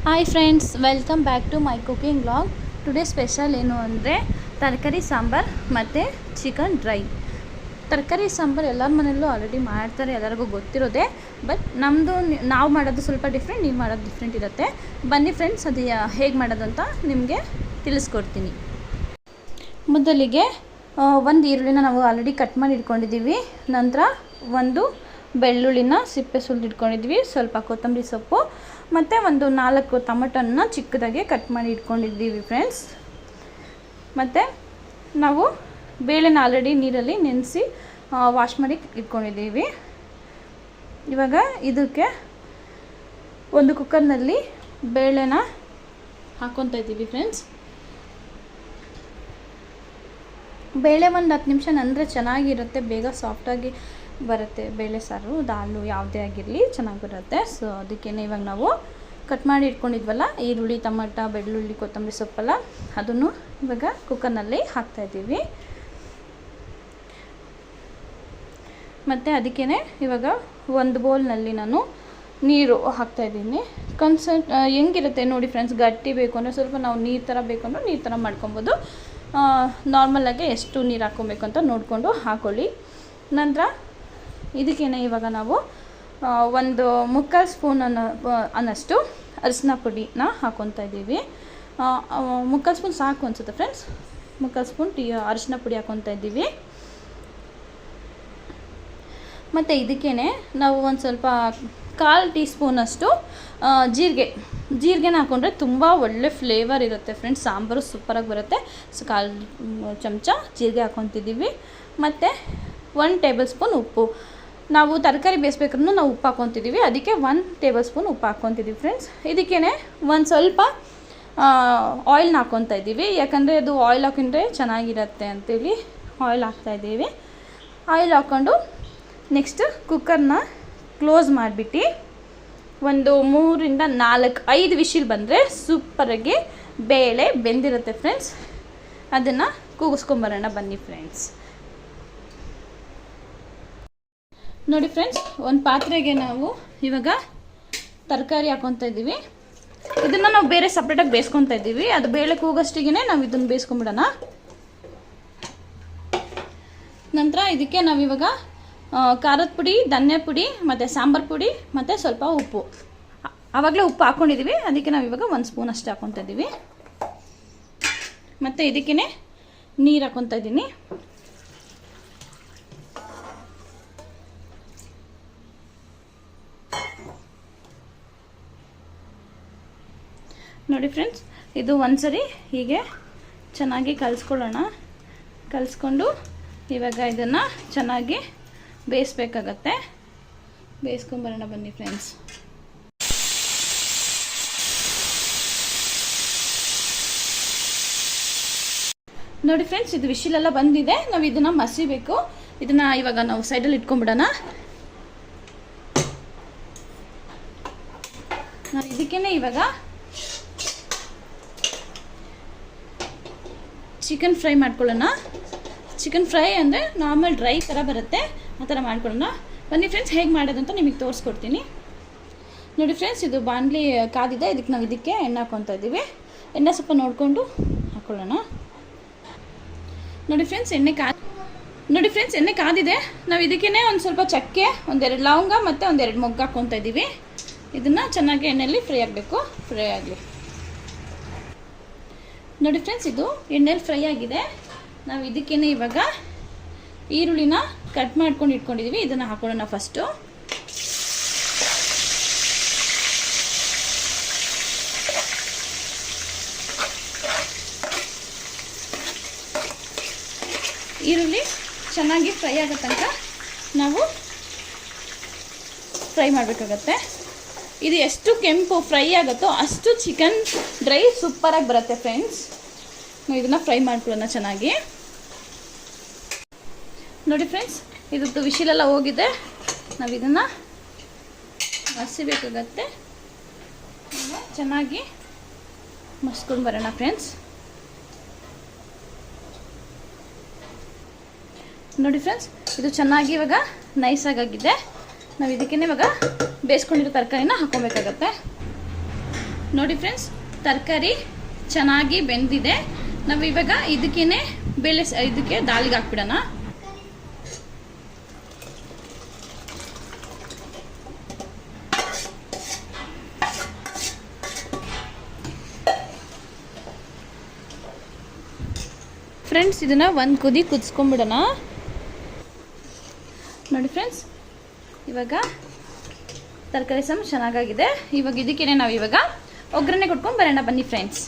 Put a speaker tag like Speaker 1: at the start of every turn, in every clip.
Speaker 1: Hi friends, welcome back to my cooking vlog. Today special ಏನು ಅಂದರೆ ತರಕಾರಿ ಸಾಂಬಾರು ಮತ್ತು ಚಿಕನ್ ಡ್ರೈ. ತರಕಾರಿ ಸಾಂಬಾರು ಎಲ್ಲರ ಮನೆಯಲ್ಲೂ ಆಲ್ರೆಡಿ ಮಾಡ್ತಾರೆ, ಎಲ್ಲರಿಗೂ ಗೊತ್ತಿರೋದೆ. ಬಟ್ ನಮ್ಮದು ನಾವು ಮಾಡೋದು ಸ್ವಲ್ಪ ಡಿಫ್ರೆಂಟ್, ನೀವು ಮಾಡೋದು ಡಿಫ್ರೆಂಟ್ ಇರುತ್ತೆ. ಬನ್ನಿ ಫ್ರೆಂಡ್ಸ್, ಅದು ಹೇಗೆ ಮಾಡೋದು ಅಂತ ನಿಮಗೆ ತಿಳಿಸ್ಕೊಡ್ತೀನಿ. ಮೊದಲಿಗೆ ಒಂದು ಈರುಳ್ಳಿನ ನಾವು ಆಲ್ರೆಡಿ ಕಟ್ ಮಾಡಿ ಇಟ್ಕೊಂಡಿದ್ದೀವಿ. ನಂತರ ಒಂದು ಬೆಳ್ಳುಳ್ಳಿನ ಸಿಪ್ಪೆ ಸುಲಿದು ಇಟ್ಕೊಂಡಿದ್ವಿ, ಸ್ವಲ್ಪ ಕೊತ್ತಂಬರಿ ಸೊಪ್ಪು ಮತ್ತು ಒಂದು 4 ಟೊಮೆಟೊನ ಚಿಕ್ಕದಾಗಿ ಕಟ್ ಮಾಡಿ ಇಟ್ಕೊಂಡಿದ್ದೀವಿ ಫ್ರೆಂಡ್ಸ್. ಮತ್ತು ನಾವು ಬೇಳೆನ ಆಲ್ರೆಡಿ ನೀರಲ್ಲಿ ನೆನೆಸಿ ವಾಶ್ ಮಾಡಿ ಇಟ್ಕೊಂಡಿದ್ದೀವಿ. ಇವಾಗ ಇದಕ್ಕೆ ಒಂದು ಕುಕ್ಕರ್ನಲ್ಲಿ ಬೇಳೆನ ಹಾಕ್ಕೊತಾ ಇದ್ದೀವಿ ಫ್ರೆಂಡ್ಸ್. ಬೇಳೆ ಒಂದು 10 ನಿಮಿಷ ನೆಂದರೆ ಚೆನ್ನಾಗಿರುತ್ತೆ, ಬೇಗ ಸಾಫ್ಟಾಗಿ ಬರುತ್ತೆ. ಬೇಳೆ ಸಾರು ದಾಲು ಯಾವುದೇ ಆಗಿರಲಿ ಚೆನ್ನಾಗಿ ಬರುತ್ತೆ. ಸೊ ಅದಕ್ಕೇ ಇವಾಗ ನಾವು ಕಟ್ ಮಾಡಿ ಇಟ್ಕೊಂಡಿದ್ವಲ್ಲ ಈರುಳ್ಳಿ, ಟೊಮೆಟೊ, ಬೆಳ್ಳುಳ್ಳಿ, ಕೊತ್ತಂಬರಿ ಸೊಪ್ಪೆಲ್ಲ ಅದನ್ನು ಇವಾಗ ಕುಕ್ಕರ್ನಲ್ಲಿ ಹಾಕ್ತಾಯಿದ್ದೀವಿ. ಮತ್ತು ಅದಕ್ಕೇ ಇವಾಗ ಒಂದು ಬೌಲ್ನಲ್ಲಿ ನಾನು ನೀರು ಹಾಕ್ತಾಯಿದ್ದೀನಿ. ಹೆಂಗಿರುತ್ತೆ ನೋಡಿ ಫ್ರೆಂಡ್ಸ್, ಗಟ್ಟಿ ಬೇಕು ಅಂದರೆ ಸ್ವಲ್ಪ ನಾವು ನೀರು ಥರ ಬೇಕು ಅಂದರೆ ನೀರು ಥರ ಮಾಡ್ಕೊಬೋದು. ನಾರ್ಮಲಾಗಿ ಎಷ್ಟು ನೀರು ಹಾಕ್ಕೊಬೇಕು ಅಂತ ನೋಡಿಕೊಂಡು ಹಾಕ್ಕೊಳ್ಳಿ. ನಂತರ ಇದಕ್ಕೇನೆ ಇವಾಗ ನಾವು ಒಂದು 3/4 ಸ್ಪೂನ್ ಅನ್ನಷ್ಟು ಅರಿಶಿನ ಪುಡಿನ ಹಾಕ್ಕೊತಾ ಇದ್ದೀವಿ. 3/4 ಸ್ಪೂನ್ ಸಾಕು ಅನಿಸುತ್ತೆ ಫ್ರೆಂಡ್ಸ್. 3/4 ಸ್ಪೂನ್ ಅರಿಶಿನ ಪುಡಿ ಹಾಕ್ಕೊತಾ ಇದ್ದೀವಿ. ಮತ್ತು ಇದಕ್ಕೇ ನಾವು ಒಂದು ಸ್ವಲ್ಪ 1/4 ಟೀ ಸ್ಪೂನಷ್ಟು ಜೀರಿಗೆನ ಹಾಕ್ಕೊಂಡ್ರೆ ತುಂಬ ಒಳ್ಳೆ ಫ್ಲೇವರ್ ಇರುತ್ತೆ ಫ್ರೆಂಡ್ಸ್, ಸಾಂಬಾರು ಸೂಪರಾಗಿ ಬರುತ್ತೆ. ಸೊ 1/4 ಚಮಚ ಜೀರಿಗೆ ಹಾಕ್ಕೊತಿದ್ದೀವಿ. ಮತ್ತು 1 ಟೇಬಲ್ ಸ್ಪೂನ್ ಉಪ್ಪು. ನಾವು ತರಕಾರಿ ಬೇಯಿಸ್ಬೇಕಾದ್ರೂ ನಾವು ಉಪ್ಪು ಹಾಕ್ಕೊತಿದ್ದೀವಿ, ಅದಕ್ಕೆ 1 ಟೇಬಲ್ ಸ್ಪೂನ್ ಉಪ್ಪು ಹಾಕ್ಕೊತಿದ್ದೀವಿ ಫ್ರೆಂಡ್ಸ್. ಇದಕ್ಕೇ ಒಂದು ಸ್ವಲ್ಪ ಆಯಿಲ್ನ ಹಾಕ್ಕೊತಾ ಇದ್ದೀವಿ, ಯಾಕಂದರೆ ಅದು ಆಯಿಲ್ ಹಾಕೊಂಡ್ರೆ ಚೆನ್ನಾಗಿರುತ್ತೆ ಅಂತೇಳಿ ಆಯಿಲ್ ಹಾಕ್ತಾಯಿದ್ದೀವಿ. ಆಯಿಲ್ ಹಾಕ್ಕೊಂಡು ನೆಕ್ಸ್ಟ್ ಕುಕ್ಕರ್ನ ಕ್ಲೋಸ್ ಮಾಡಿಬಿಟ್ಟು ಒಂದು 3 ರಿಂದ 5 ವಿಶಿಲ್ ಬಂದರೆ ಸೂಪರಾಗಿ ಬೇಳೆ ಬೆಂದಿರುತ್ತೆ ಫ್ರೆಂಡ್ಸ್. ಅದನ್ನು ಕೂಗಿಸ್ಕೊಂಬರೋಣ ಬನ್ನಿ ಫ್ರೆಂಡ್ಸ್. ನೋಡಿ ಫ್ರೆಂಡ್ಸ್, ಒಂದು ಪಾತ್ರೆಗೆ ನಾವು ಇವಾಗ ತರಕಾರಿ ಹಾಕ್ಕೊತಾ ಇದ್ದೀವಿ. ಇದನ್ನು ನಾವು ಬೇರೆ ಸಪ್ರೇಟಾಗಿ ಬೇಯಿಸ್ಕೊತಾ ಇದ್ದೀವಿ. ಅದು ಬೇಳೆ ಕೂಗಷ್ಟಿಗೆ ನಾವು ಇದನ್ನು ಬೇಯಿಸ್ಕೊಂಬಿಡೋಣ. ನಂತರ ಇದಕ್ಕೆ ನಾವಿವಾಗ ಖಾರದ ಪುಡಿ, ಧನಿಯಾ ಪುಡಿ ಮತ್ತು ಸಾಂಬಾರು ಪುಡಿ ಮತ್ತು ಸ್ವಲ್ಪ ಉಪ್ಪು, ಆವಾಗಲೇ ಉಪ್ಪು ಹಾಕ್ಕೊಂಡಿದ್ದೀವಿ, ಅದಕ್ಕೆ ನಾವಿವಾಗ 1 ಸ್ಪೂನ್ ಅಷ್ಟು ಹಾಕ್ಕೊತಾ ಇದ್ದೀವಿ. ಮತ್ತು ಇದಕ್ಕೇ ನೀರು ಹಾಕ್ಕೊತಾ ಇದ್ದೀನಿ. ನೋಡಿ ಫ್ರೆಂಡ್ಸ್, ಇದು ಒಂದ್ಸರಿ ಹೀಗೆ ಚೆನ್ನಾಗಿ ಕಲಿಸ್ಕೊಂಡು ಇವಾಗ ಇದನ್ನು ಚೆನ್ನಾಗಿ ಬೇಯಿಸ್ಬೇಕಾಗತ್ತೆ. ಬೇಯಿಸ್ಕೊಂಬರೋಣ ಬನ್ನಿ ಫ್ರೆಂಡ್ಸ್. ನೋಡಿ ಫ್ರೆಂಡ್ಸ್, ಇದು ವಿಶಿಲೆಲ್ಲ ಬಂದಿದೆ. ನಾವು ಇದನ್ನು ಮಸಿಬೇಕು. ಇದನ್ನು ಇವಾಗ ನಾವು ಸೈಡಲ್ಲಿ ಇಟ್ಕೊಂಡ್ಬಿಡೋಣ. ನಾವು ಇದಕ್ಕೇ ಇವಾಗ ಚಿಕನ್ ಫ್ರೈ ಮಾಡ್ಕೊಳ್ಳೋಣ. ಚಿಕನ್ ಫ್ರೈ ಅಂದರೆ ನಾರ್ಮಲ್ ಡ್ರೈ ಥರ ಬರುತ್ತೆ, ಆ ಥರ ಮಾಡ್ಕೊಳ್ಳೋಣ ಬನ್ನಿ ಫ್ರೆಂಡ್ಸ್. ಹೇಗೆ ಮಾಡೋದು ಅಂತ ನಿಮಗೆ ತೋರಿಸ್ಕೊಡ್ತೀನಿ. ನೋಡಿ ಫ್ರೆಂಡ್ಸ್, ಇದು ಬಾಣಲಿ ಕಾದಿದೆ, ನಾವು ಇದಕ್ಕೆ ಎಣ್ಣೆ ಹಾಕ್ಕೊತಾ ಇದ್ದೀವಿ. ಎಣ್ಣೆ ಸ್ವಲ್ಪ ನೋಡಿಕೊಂಡು ಹಾಕ್ಕೊಳ್ಳೋಣ. ನೋಡಿ ಫ್ರೆಂಡ್ಸ್, ಎಣ್ಣೆ ಕಾದಿದೆ. ನಾವು ಇದಕ್ಕೇ ಒಂದು ಸ್ವಲ್ಪ ಚಕ್ಕೆ, 1-2 ಲವಂಗ ಮತ್ತು 1-2 ಮೊಗ್ಗು ಹಾಕ್ಕೊತಾ ಇದ್ದೀವಿ. ಇದನ್ನು ಚೆನ್ನಾಗಿ ಎಣ್ಣೆಯಲ್ಲಿ ಫ್ರೈ ಆಗಲಿ. ನೋಡಿ ಫ್ರೆಂಡ್ಸ್, ಇದು ಎಣ್ಣೆಯಲ್ಲಿ ಫ್ರೈ ಆಗಿದೆ. ನಾವು ಇದಕ್ಕೇ ಇವಾಗ ಈರುಳ್ಳಿನ ಕಟ್ ಮಾಡ್ಕೊಂಡು ಇಟ್ಕೊಂಡಿದ್ದೀವಿ, ಇದನ್ನು ಹಾಕೊಳ್ಳೋಣ ಫಸ್ಟು. ಈರುಳ್ಳಿ ಚೆನ್ನಾಗಿ ಫ್ರೈ ಆಗೋ ತನಕ ನಾವು ಫ್ರೈ ಮಾಡಬೇಕಾಗತ್ತೆ. ಇದು ಎಷ್ಟು ಕೆಂಪು ಫ್ರೈ ಆಗುತ್ತೋ ಅಷ್ಟು ಚಿಕನ್ ಡ್ರೈ ಸೂಪರಾಗಿ ಬರುತ್ತೆ ಫ್ರೆಂಡ್ಸ್. ನಾವು ಇದನ್ನು ಫ್ರೈ ಮಾಡ್ಕೊಳ್ಳೋಣ ಚೆನ್ನಾಗಿ. ನೋಡಿ ಫ್ರೆಂಡ್ಸ್, ಇದ್ದು ವಿಶಿಲೆಲ್ಲ ಹೋಗಿದೆ. ನಾವು ಇದನ್ನು ಮಸಿಬೇಕಾಗತ್ತೆ. ಚೆನ್ನಾಗಿ ಮಸ್ಕೊಂಡು ಬರೋಣ ಫ್ರೆಂಡ್ಸ್. ನೋಡಿ ಫ್ರೆಂಡ್ಸ್, ಇದು ಚೆನ್ನಾಗಿ ಇವಾಗ ನೈಸಾಗಿದೆ. ನಾವು ಇದಕ್ಕೇ ಇವಾಗ ಬೇಯಿಸ್ಕೊಂಡಿರೋ ತರಕಾರಿನ ಹಾಕ್ಕೊಬೇಕಾಗತ್ತೆ. ನೋಡಿ ಫ್ರೆಂಡ್ಸ್, ತರಕಾರಿ ಚೆನ್ನಾಗಿ ಬೆಂದಿದೆ. ನಾವು ಇವಾಗ ಇದಕ್ಕೆ ದಾಲ್ಗೆ ಹಾಕ್ಬಿಡೋಣ. ಫ್ರೆಂಡ್ಸ್, ಇದನ್ನ ಒಂದು ಕುದಿ ಕುದಿಸ್ಕೊಂಡ್ಬಿಡೋಣ. ನೋಡಿ ಫ್ರೆಂಡ್ಸ್, ಇವಾಗ ತರಕಾರಿ ಸಾಂಬಾರು ಚೆನ್ನಾಗಾಗಿದೆ. ಇವಾಗ ಇದಕ್ಕೇನೆ ನಾವು ಇವಾಗ ಒಗ್ಗರಣೆ ಕೊಟ್ಕೊಂಡು ಬರೋಣ ಬನ್ನಿ ಫ್ರೆಂಡ್ಸ್.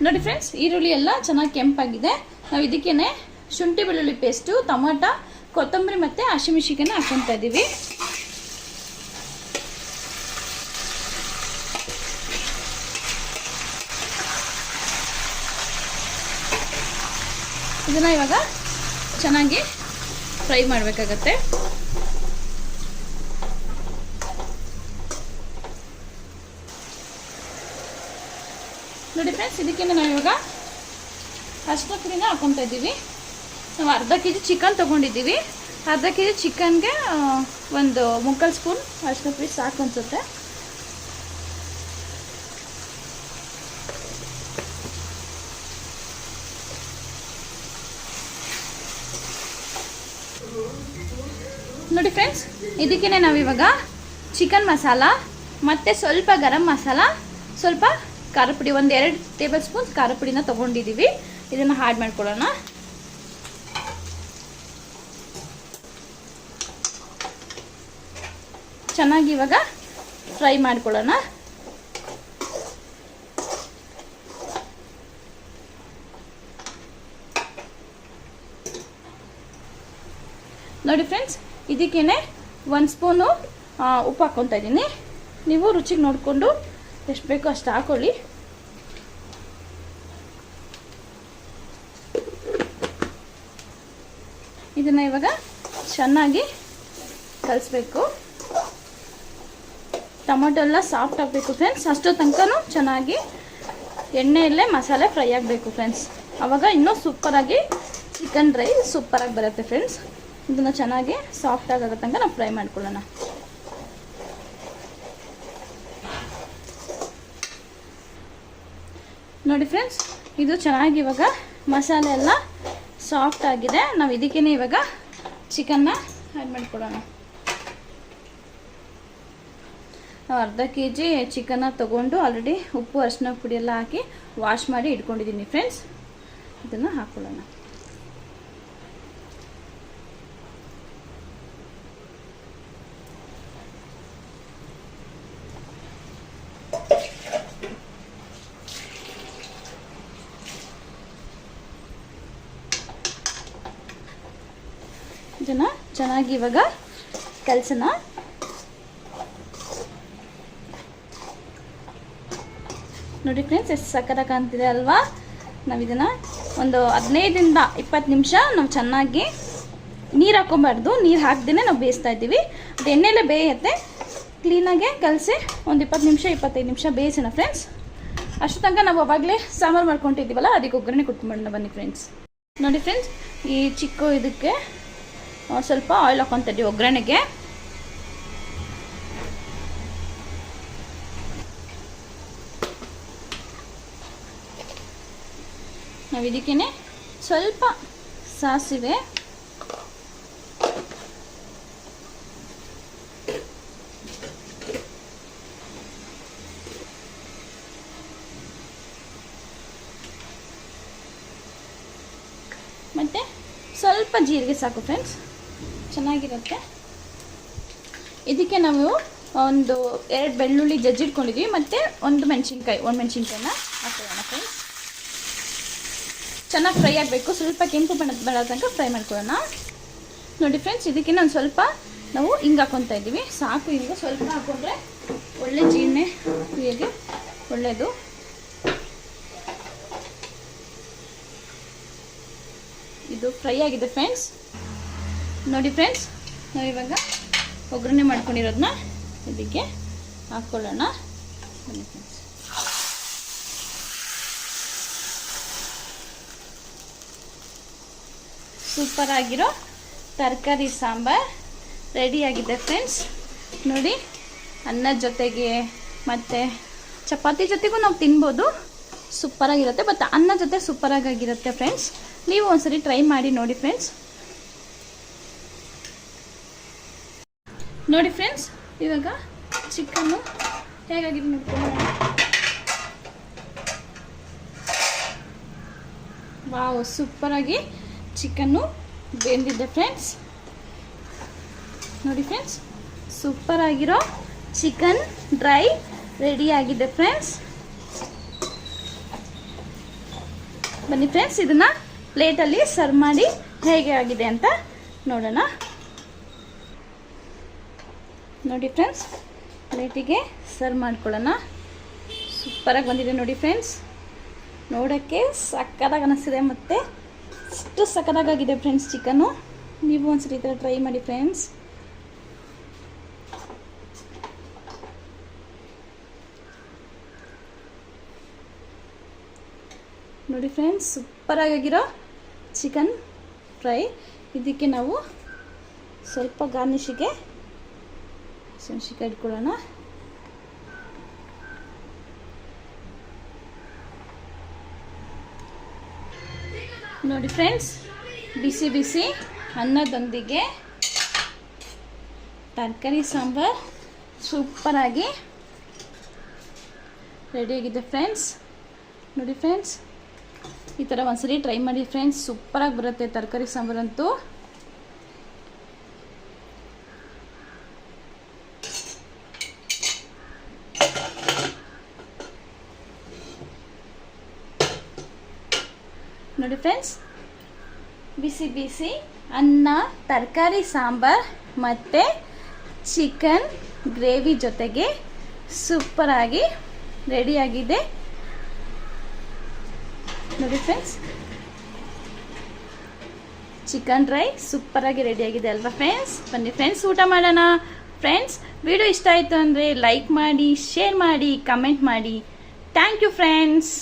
Speaker 1: ನೋಡಿ ಫ್ರೆಂಡ್ಸ್, ಈರುಳ್ಳಿ ಎಲ್ಲ ಚೆನ್ನಾಗಿ ಕೆಂಪಾಗಿದೆ. ನಾವು ಇದಕ್ಕೇನೆ ಶುಂಠಿ ಬೆಳ್ಳುಳ್ಳಿ ಪೇಸ್ಟು, ಟೊಮಾಟೊ, ಕೊತ್ತಂಬರಿ ಮತ್ತು ಹಸಿಮೆಣಸಿನಕಾಯಿನ ಹಾಕ್ಕೊತಾ ಇದ್ದೀವಿ. ಇದನ್ನು ಇವಾಗ ಚೆನ್ನಾಗಿ ಫ್ರೈ ಮಾಡಬೇಕಾಗತ್ತೆ. ನೋಡಿ ಫ್ರೆಂಡ್ಸ್, ಇದಕ್ಕೆ ನಾವು ಇವಾಗ ಅರಿಶಿನ ಪುಡಿನ ಹಾಕ್ಕೊತಾ ಇದ್ದೀವಿ. ನಾವು ಅರ್ಧ ಕೆಜಿ ಚಿಕನ್ ತೊಗೊಂಡಿದ್ದೀವಿ. ಅರ್ಧ ಕೆಜಿ ಚಿಕನ್ಗೆ ಒಂದು 3/4 ಸ್ಪೂನ್ ಅರಿಶಿನ ಪುಡಿ ಸಾಕು ಅನಿಸುತ್ತೆ. ನೋಡಿ ಫ್ರೆಂಡ್ಸ್, ಇದಕ್ಕೇ ನಾವಿವಾಗ ಚಿಕನ್ ಮಸಾಲ ಮತ್ತು ಸ್ವಲ್ಪ ಗರಂ ಮಸಾಲ, ಸ್ವಲ್ಪ ಖಾರ ಪುಡಿ, 1-2 ಟೇಬಲ್ ಸ್ಪೂನ್ ಖಾರ ಪುಡಿನ ತೊಗೊಂಡಿದ್ದೀವಿ. ಇದನ್ನು ಆ್ಯಡ್ ಮಾಡ್ಕೊಳ್ಳೋಣ. ಚೆನ್ನಾಗಿ ಇವಾಗ ಫ್ರೈ ಮಾಡ್ಕೊಳ್ಳೋಣ. ನೋಡಿ ಫ್ರೆಂಡ್ಸ್, ಇದಕ್ಕೇನೆ 1 ಸ್ಪೂನು ಉಪ್ಪು ಹಾಕ್ಕೊತಾ ಇದ್ದೀನಿ. ನೀವು ರುಚಿಗೆ ನೋಡಿಕೊಂಡು ಎಷ್ಟು ಬೇಕೋ ಅಷ್ಟು ಹಾಕೊಳ್ಳಿ. ಇದನ್ನು ಇವಾಗ ಚೆನ್ನಾಗಿ ಕಲಿಸ್ಬೇಕು. ಟೊಮೊಟೊ ಎಲ್ಲ ಸಾಫ್ಟ್ ಆಗಬೇಕು ಫ್ರೆಂಡ್ಸ್. ಅಷ್ಟೋ ತನಕನೂ ಚೆನ್ನಾಗಿ ಎಣ್ಣೆಯಲ್ಲೇ ಮಸಾಲೆ ಫ್ರೈ ಆಗಬೇಕು ಫ್ರೆಂಡ್ಸ್. ಆವಾಗ ಇನ್ನೂ ಸೂಪರಾಗಿ ಚಿಕನ್ ಡ್ರೈ ಸೂಪರಾಗಿ ಬರುತ್ತೆ ಫ್ರೆಂಡ್ಸ್. ಇದನ್ನು ಚೆನ್ನಾಗಿ ಸಾಫ್ಟ್ ಆಗೋ ತನಕ ನಾವು ಫ್ರೈ ಮಾಡ್ಕೊಳ್ಳೋಣ. ನೋಡಿ ಫ್ರೆಂಡ್ಸ್, ಇದು ಚೆನ್ನಾಗಿ ಇವಾಗ ಮಸಾಲೆ ಎಲ್ಲ ಸಾಫ್ಟ್ ಆಗಿದೆ. ನಾವು ಇದಕ್ಕೇನೆ ಇವಾಗ ಚಿಕನ್ನ ಆ್ಯಡ್ ಮಾಡ್ಕೊಳ್ಳೋಣ. ನಾವು ಅರ್ಧ ಕೆಜಿ ಚಿಕನ್ನ ತೊಗೊಂಡು ಆಲ್ರೆಡಿ ಉಪ್ಪು ಅರಿಶಿನ ಪುಡಿ ಎಲ್ಲ ಹಾಕಿ ವಾಶ್ ಮಾಡಿ ಇಟ್ಕೊಂಡಿದ್ದೀನಿ ಫ್ರೆಂಡ್ಸ್. ಇದನ್ನು ಹಾಕ್ಕೊಳ್ಳೋಣ. ಇದನ್ನು ಚೆನ್ನಾಗಿ ಇವಾಗ ಕಲಸೋಣ. ನೋಡಿ ಫ್ರೆಂಡ್ಸ್, ಎಷ್ಟು ಸಕ್ಕತ್ತಾಗಿ ಕಾಣ್ತಿದೆ ಅಲ್ವಾ. ನಾವು ಇದನ್ನು ಒಂದು 15-20 ನಿಮಿಷ ನಾವು ಚೆನ್ನಾಗಿ ನೀರು ಹಾಕ್ಕೊಬಾರ್ದು, ನೀರು ಹಾಕ್ದೇ ನಾವು ಬೇಯಿಸ್ತಾ ಇದ್ದೀವಿ. ಅದು ಎಣ್ಣೆಲ್ಲೇ ಬೇಯುತ್ತೆ. ಕ್ಲೀನಾಗೆ ಕಲಸಿ ಒಂದು 25 ನಿಮಿಷ ಬೇಯಿಸೋಣ ಫ್ರೆಂಡ್ಸ್. ಅಷ್ಟು ತನಕ ನಾವು ಅವಾಗಲೇ ಸಾಂಬಾರು ಮಾಡ್ಕೊಂಡಿದ್ದೀವಲ್ಲ, ಅದಕ್ಕೆ ಒಗ್ಗರಣೆ ಕೊಟ್ಕೊಂಡ್ಬಿಡೋಣ ಬನ್ನಿ ಫ್ರೆಂಡ್ಸ್. ನೋಡಿ ಫ್ರೆಂಡ್ಸ್, ಈ ಚಿಕ್ಕ ಇದಕ್ಕೆ ಸ್ವಲ್ಪ ಆಯಿಲ್ ಹಾಕ್ಕೊತಾ ಇದ್ದೀವಿ ಒಗ್ಗರಣೆಗೆ. ನಾವು ಇದಕ್ಕೇನೆ ಸ್ವಲ್ಪ ಸಾಸಿವೆ, ಮತ್ತು ಸ್ವಲ್ಪ ಜೀರಿಗೆ ಸಾಕು ಫ್ರೆಂಡ್ಸ್, ಚೆನ್ನಾಗಿರುತ್ತೆ. ಇದಕ್ಕೆ ನಾವು ಒಂದು 2 ಬೆಳ್ಳುಳ್ಳಿ ಜಜ್ಜಿಟ್ಕೊಂಡಿದ್ದೀವಿ ಮತ್ತು ಒಂದು ಮೆಣಸಿನ್ಕಾಯಿನ ಹಾಕೊಳ್ಳೋಣ ಫ್ರೆಂಡ್ಸ್. ಚೆನ್ನಾಗಿ ಫ್ರೈ ಆಗಬೇಕು. ಸ್ವಲ್ಪ ಕೆಂಪು ಬಣ್ಣದ ತನಕ ಫ್ರೈ ಮಾಡ್ಕೊಳ್ಳೋಣ. ನೋಡಿ ಫ್ರೆಂಡ್ಸ್, ಇದಕ್ಕೆ ನಾನು ಸ್ವಲ್ಪ ನಾವು ಹಿಂಗೆ ಹಾಕ್ಕೊತಾ ಇದ್ದೀವಿ. ಸಾಕು, ಹಿಂಗೆ ಸ್ವಲ್ಪ ಹಾಕ್ಕೊಂಡ್ರೆ ಒಳ್ಳೆ ಜೀರ್ಣೆ ಕ್ರಿಯೆಗೆ ಒಳ್ಳೆಯದು. ಇದು ಫ್ರೈ ಆಗಿದೆ ಫ್ರೆಂಡ್ಸ್. ನೋಡಿ ಫ್ರೆಂಡ್ಸ್, ನಾವು ಇವಾಗ ಒಗ್ಗರಣೆ ಮಾಡ್ಕೊಂಡಿರೋದನ್ನ ಇದಕ್ಕೆ ಹಾಕ್ಕೊಳ್ಳೋಣ. ಬನ್ನಿ ಫ್ರೆಂಡ್ಸ್. ಸೂಪರ್ ಆಗಿರೋ ತರಕಾರಿ ಸಾಂಬಾರ್ ರೆಡಿಯಾಗಿದೆ ಫ್ರೆಂಡ್ಸ್. ನೋಡಿ, ಅನ್ನದ ಜೊತೆಗೆ ಮತ್ತು ಚಪಾತಿ ಜೊತೆಗೂ ನಾವು ತಿನ್ಬೋದು, ಸೂಪರಾಗಿರುತ್ತೆ. ಮತ್ತು ಅನ್ನ ಜೊತೆ ಸೂಪರಾಗಿರುತ್ತೆ ಫ್ರೆಂಡ್ಸ್. ನೀವು ಒಂದ್ಸರಿ ಟ್ರೈ ಮಾಡಿ ನೋಡಿ ಫ್ರೆಂಡ್ಸ್. ನೋಡಿ ಫ್ರೆಂಡ್ಸ್, ಇವಾಗ ಚಿಕನ್ನು ಹೇಗಾಗಿದೆ ನೋಡ್ಕೊಳ್ಳೋಣ. ವಾವ್, ಸೂಪರಾಗಿ ಚಿಕನ್ನು ಬೆಂದಿದೆ ಫ್ರೆಂಡ್ಸ್. ನೋಡಿ ಫ್ರೆಂಡ್ಸ್, ಸೂಪರಾಗಿರೋ ಚಿಕನ್ ಡ್ರೈ ರೆಡಿ ಆಗಿದೆ ಫ್ರೆಂಡ್ಸ್. ಬನ್ನಿ ಫ್ರೆಂಡ್ಸ್, ಇದನ್ನು ಪ್ಲೇಟಲ್ಲಿ ಸರ್ವ್ ಮಾಡಿ ಹೇಗೆ ಆಗಿದೆ ಅಂತ ನೋಡೋಣ. ನೋಡಿ ಫ್ರೆಂಡ್ಸ್, ಪ್ಲೇಟಿಗೆ ಸರ್ವ್ ಮಾಡ್ಕೊಳ್ಳೋಣ. ಸೂಪರಾಗಿ ಬಂದಿದೆ ನೋಡಿ ಫ್ರೆಂಡ್ಸ್. ನೋಡೋಕ್ಕೆ ಸಕ್ಕತ್ತಾಗಿ ಅನ್ನಿಸ್ತಿದೆ ಮತ್ತು ಅಷ್ಟು ಸಕ್ಕತ್ತಾಗಿದೆ ಫ್ರೆಂಡ್ಸ್ ಚಿಕನ್ನು. ನೀವು ಒಂದ್ಸರಿ ಈ ಥರ ಟ್ರೈ ಮಾಡಿ ಫ್ರೆಂಡ್ಸ್. ನೋಡಿ ಫ್ರೆಂಡ್ಸ್, ಸೂಪರಾಗಿರೋ ಚಿಕನ್ ಫ್ರೈ. ಇದಕ್ಕೆ ನಾವು ಸ್ವಲ್ಪ ಗಾರ್ನಿಷಿಗೆ ಹಸಿಮೆಣಸಿನಕಾಯಿ ಇಟ್ಕೊಳ್ಳೋಣ. ನೋಡಿ ಫ್ರೆಂಡ್ಸ್, ಬಿಸಿ ಬಿಸಿ ಅನ್ನದೊಂದಿಗೆ ತರಕಾರಿ ಸಾಂಬಾರು ಸೂಪರಾಗಿ ರೆಡಿಯಾಗಿದೆ ಫ್ರೆಂಡ್ಸ್. ನೋಡಿ ಫ್ರೆಂಡ್ಸ್, ಈ ಥರ ಒಂದ್ಸರಿ ಟ್ರೈ ಮಾಡಿ ಫ್ರೆಂಡ್ಸ್. ಸೂಪರಾಗಿ ಬರುತ್ತೆ ತರಕಾರಿ ಸಾಂಬಾರಂತೂ. ನೋಡಿ ಫ್ರೆಂಡ್ಸ್, ಬಿಸಿ ಬಿಸಿ ಅನ್ನ, ತರಕಾರಿ ಸಾಂಬಾರ್ ಮತ್ತು ಚಿಕನ್ ಗ್ರೇವಿ ಜೊತೆಗೆ ಸೂಪರಾಗಿ ರೆಡಿಯಾಗಿದೆ. ನೋಡಿ ಫ್ರೆಂಡ್ಸ್, ಚಿಕನ್ ಡ್ರೈ ಸೂಪರಾಗಿ ರೆಡಿಯಾಗಿದೆ ಅಲ್ವಾ ಫ್ರೆಂಡ್ಸ್. ಬನ್ನಿ ಫ್ರೆಂಡ್ಸ್, ಊಟ ಮಾಡೋಣ. ಫ್ರೆಂಡ್ಸ್, ವಿಡಿಯೋ ಇಷ್ಟ ಆಯಿತು ಅಂದರೆ ಲೈಕ್ ಮಾಡಿ, ಶೇರ್ ಮಾಡಿ, ಕಮೆಂಟ್ ಮಾಡಿ. Thank you friends.